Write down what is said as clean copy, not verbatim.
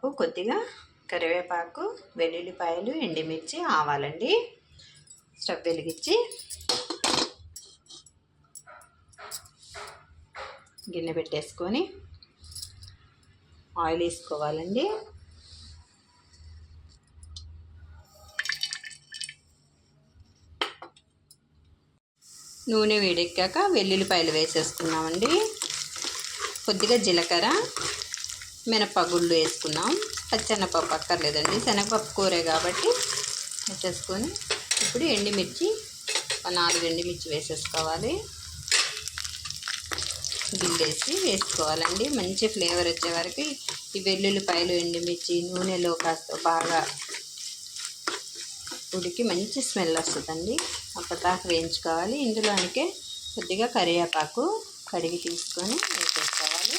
పప్పు, కొద్దిగా కరివేపాకు, వెల్లుల్లిపాయలు, ఎండుమిర్చి, ఆవాలండి. స్టవ్ వెలిగించి గిన్నె పెట్టేసుకొని ఆయిల్ వేసుకోవాలండి. నూనె వేడెక్కాక వెల్లుల్లిపాయలు వేసేసుకున్నామండి. కొద్దిగా జీలకర్ర, మినపగుళ్ళు వేసుకున్నాం. పచ్చెనపప్పు అక్కర్లేదండి, శనగపప్పు కూరే కాబట్టి వేసేసుకొని ఇప్పుడు ఎండుమిర్చి 4 ఎండుమిర్చి వేసేసుకోవాలి. గిల్లేసి వేసుకోవాలండి. మంచి ఫ్లేవర్ వచ్చే వరకు ఈ వెల్లుల్లిపాయలు, ఎండుమిర్చి నూనెలో కాస్త బాగా ఉడికి మంచి స్మెల్ వస్తుందండి. అప్పటిదాకా వేయించుకోవాలి. ఇందులోనికే కొద్దిగా కరివేపాకు కడిగి తీసుకొని వేసేసుకోవాలి.